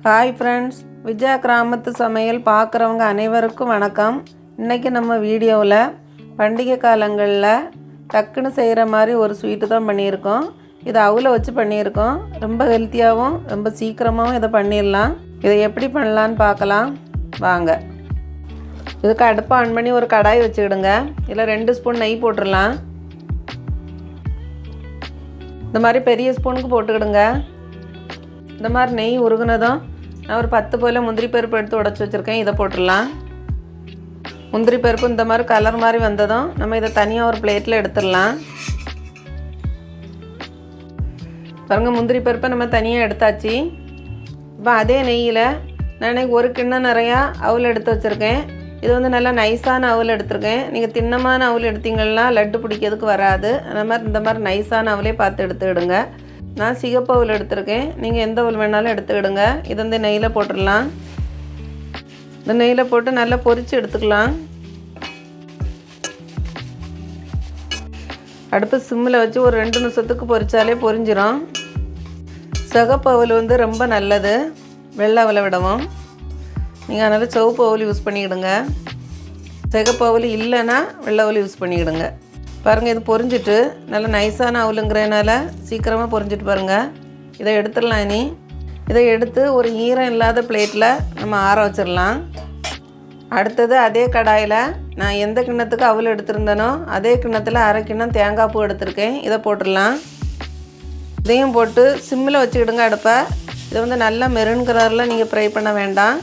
Hi friends, Vijaya கிராமத்து சமையல் பார்க்குறவங்க அனைவருக்கும் வணக்கம். இன்றைக்கி நம்ம வீடியோவில் பண்டிகை காலங்களில் டக்குன்னு செய்கிற மாதிரி ஒரு ஸ்வீட்டு தான் பண்ணியிருக்கோம். இதை அவலை வச்சு பண்ணியிருக்கோம். ரொம்ப ஹெல்த்தியாகவும் ரொம்ப சீக்கிரமாகவும் இதை பண்ணிடலாம். இதை எப்படி பண்ணலான்னு பார்க்கலாம் வாங்க. இதுக்கு அடுப்பை ஆன் பண்ணி ஒரு கடாய் வச்சுக்கிடுங்க. இதில் 2 ஸ்பூன் நெய் போட்டுடலாம். இந்த மாதிரி பெரிய ஸ்பூனுக்கு போட்டுக்கிடுங்க. இந்த மாதிரி நெய் உருகுனதும் நான் ஒரு 10 போல் முந்திரி பருப்பு எடுத்து உடச்சி வச்சுருக்கேன். இதை போட்டுடலாம். முந்திரி பருப்பு இந்த மாதிரி கலர் மாதிரி வந்ததும் நம்ம இதை தனியாக ஒரு பிளேட்டில் எடுத்துடலாம். பாருங்கள், முந்திரி பருப்பை நம்ம தனியாக எடுத்தாச்சு. இப்போ அதே நெய்யில் நான் ஒரு கிண்ணம் நிறையா அவல் எடுத்து வச்சுருக்கேன். இது நல்லா நைஸான அவல் எடுத்துருக்கேன். நீங்கள் திண்ணமான அவல் எடுத்தீங்கன்னா லட்டு பிடிக்கிறதுக்கு வராது. அந்த மாதிரி இந்த மாதிரி நைஸான அவலே பார்த்து எடுத்துக்கிடுங்க. நான் சிகப்பு அவல் எடுத்துருக்கேன். நீங்கள் எந்த அவல் வேணாலும் எடுத்துக்கிடுங்க. இது நெய்யில் போட்டுடலாம். இந்த நெய்யில் போட்டு நல்லா பொரித்து எடுத்துக்கலாம். அடுப்பு சிம்மில் வச்சு ஒரு 2 நிமிஷத்துக்கு பொரித்தாலே பொரிஞ்சிடும். சிகப்பு அவல் ரொம்ப நல்லது, வெள்ளை அவலை விடவும். நீங்கள் அதனால் சிவப்பு அவல் யூஸ் பண்ணிக்கிடுங்க. சிகப்பு அவல் இல்லைன்னா வெள்ளை அவல் யூஸ் பண்ணிக்கிடுங்க. பாருங்கள், இது பொரிஞ்சிட்டு நல்லா நைஸான அவலுங்கிறதுனால சீக்கிரமாக பொரிஞ்சிட்டு பாருங்கள். இதை எடுத்துடலாம். இனி இதை எடுத்து ஒரு ஈரம் இல்லாத பிளேட்டில் நம்ம ஆற வச்சிடலாம். அடுத்தது அதே கடாயில் நான் எந்த கிண்ணத்துக்கு அவல் எடுத்திருந்தேனோ அதே கிண்ணத்தில் 1/2 கிண்ணம் தேங்காய் பூ எடுத்திருக்கேன். இதை போட்டுடலாம். இதையும் போட்டு சிம்மில் வச்சுக்கிடுங்க அடுப்பை. இதை நல்லா மெரூன் கலரில் நீங்கள் ஃப்ரை பண்ண வேண்டாம்.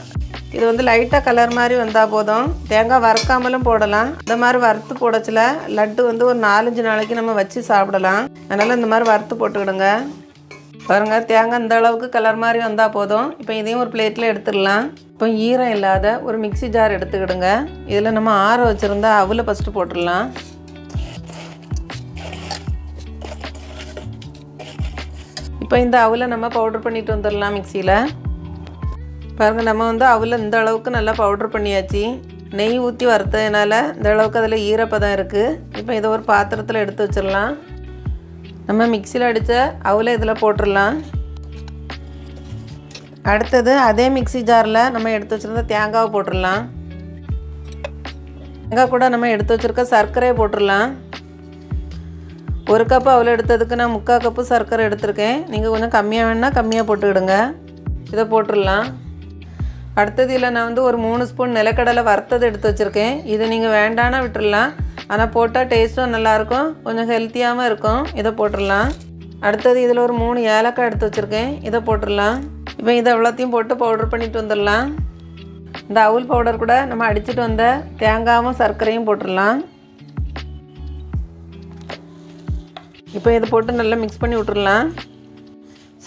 இது லைட்டாக கலர் மாதிரி வந்தால் போதும். தேங்காய் வறுக்காமலும் போடலாம். இந்த மாதிரி வறுத்து போடச்சில் லட்டு ஒரு 4-5 நாளைக்கு நம்ம வச்சு சாப்பிடலாம். அதனால் இந்த மாதிரி வறுத்து போட்டுக்கிடுங்க. பாருங்கள், தேங்காய் இந்த அளவுக்கு கலர் மாதிரி வந்தால் போதும். இப்போ இதையும் ஒரு பிளேட்டில் எடுத்துடலாம். இப்போ ஈரம் இல்லாத ஒரு மிக்ஸி ஜார் எடுத்துக்கிடுங்க. இதில் நம்ம ஆற வச்சுருந்தா அவலை ஃபஸ்ட்டு போட்டுடலாம். இப்போ இந்த அவலை நம்ம பவுடர் பண்ணிட்டு வந்துடலாம் மிக்சியில். பாருங்கள், நம்ம அவலை இந்த அளவுக்கு நல்லா பவுட்ரு பண்ணியாச்சு. நெய் ஊற்றி வறுத்ததுனால இந்த அளவுக்கு அதில் ஈரப்பதம் இருக்குது. இப்போ இதை ஒரு பாத்திரத்தில் எடுத்து வச்சிடலாம். நம்ம மிக்சியில் அடித்த அவலை இதில் போட்டுடலாம். அடுத்தது அதே மிக்ஸி ஜாரில் நம்ம எடுத்து வச்சுருந்த தேங்காவை போட்டுடலாம். தேங்காய் கூட நம்ம எடுத்து வச்சுருக்க சர்க்கரையை போட்டுடலாம். 1 கப்பு அவலை எடுத்ததுக்கு நான் 3/4 கப்பு சர்க்கரை எடுத்திருக்கேன். நீங்கள் கொஞ்சம் கம்மியாக வேணால் கம்மியாக போட்டுக்கிடுங்க. இதை போட்டுடலாம். அடுத்தது இதில் நான் ஒரு 3 ஸ்பூன் நிலக்கடலை வறுத்தது எடுத்து வச்சுருக்கேன். இதை நீங்கள் வேண்டானா விட்டுடலாம். ஆனால் போட்டால் டேஸ்ட்டும் நல்லாயிருக்கும், கொஞ்சம் ஹெல்த்தியாகவும் இருக்கும். இதை போட்டுடலாம். அடுத்தது இதில் ஒரு 3 ஏலக்காய் எடுத்து வச்சுருக்கேன். இதை போட்டுடலாம். இப்போ இதை எவ்வளோத்தையும் போட்டு பவுடர் பண்ணிட்டு வந்துடலாம். இந்த அவுல் பவுடர் கூட நம்ம அடிச்சுட்டு வந்த தேங்காயும் சர்க்கரையும் போட்டுடலாம். இப்போ இதை போட்டு நல்லா மிக்ஸ் பண்ணி விட்டுடலாம்.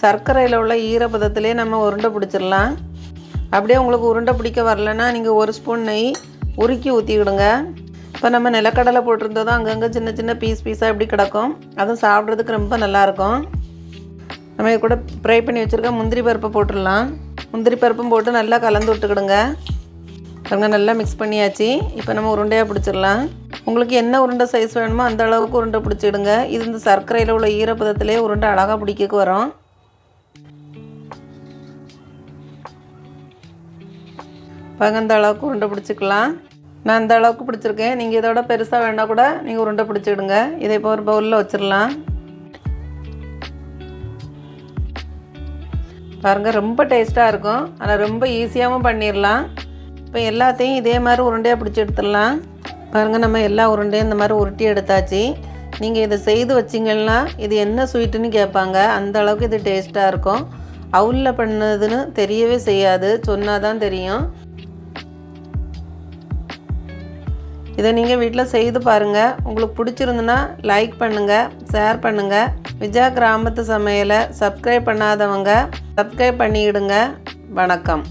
சர்க்கரையில் உள்ள ஈரப்பதத்திலே நம்ம உருண்டை பிடிச்சிடலாம். அப்படியே உங்களுக்கு உருண்டை பிடிக்க வரலன்னா நீங்கள் 1 ஸ்பூன் நெய் உருக்கி ஊற்றிக்கிடுங்க. இப்போ நம்ம நிலக்கடலை போட்டிருந்ததும் அங்கங்கே சின்ன சின்ன பீஸாக இப்படி கிடக்கும். அதுவும் சாப்பிட்றதுக்கு ரொம்ப நல்லாயிருக்கும். நம்ம இது கூட ஃப்ரை பண்ணி வச்சுருக்க முந்திரி பருப்பை போட்டுடலாம். முந்திரி பருப்பும் போட்டு நல்லா கலந்து விட்டுக்கிடுங்க. அங்கே நல்லா மிக்ஸ் பண்ணியாச்சு. இப்போ நம்ம உருண்டையாக பிடிச்சிடலாம். உங்களுக்கு என்ன உருண்டை சைஸ் வேணுமோ அந்த அளவுக்கு உருண்டை பிடிச்சிடுங்க. இது இந்த சர்க்கரையில் உள்ள ஈரப்பதத்திலே உருண்டை அழகாக பிடிக்க வரும். அந்த அளவுக்கு உருண்டை பிடிச்சிக்கலாம். நான் அந்த அளவுக்கு பிடிச்சிருக்கேன். நீங்கள் இதோட பெருசாக வேணால் கூட நீங்கள் உருண்டை பிடிச்சிடுங்க. இதை இப்போ ஒரு பவுலில் வச்சிடலாம். பாருங்கள், ரொம்ப டேஸ்ட்டாக இருக்கும். ஆனால் ரொம்ப ஈஸியாகவும் பண்ணிடலாம். இப்போ எல்லாத்தையும் இதே மாதிரி உருண்டையாக பிடிச்சி எடுத்துடலாம். பாருங்கள், நம்ம எல்லா உருண்டையும் இந்த மாதிரி உருட்டி எடுத்தாச்சு. நீங்கள் இதை செய்து வச்சிங்கன்னா இது என்ன ஸ்வீட்டுன்னு கேட்பாங்க. அந்த அளவுக்கு இது டேஸ்ட்டாக இருக்கும். அவலில் பண்ணதுன்னு தெரியவே செய்யாது, சொன்னால் தான் தெரியும். இதை நீங்கள் வீட்டில் செய்து பாருங்கள். உங்களுக்கு பிடிச்சிருந்துன்னா லைக் பண்ணுங்கள், ஷேர் பண்ணுங்கள். விஜயா கிராமத்து சமையலை சப்ஸ்கிரைப் பண்ணாதவங்க சப்ஸ்கிரைப் பண்ணிவிடுங்க. வணக்கம்.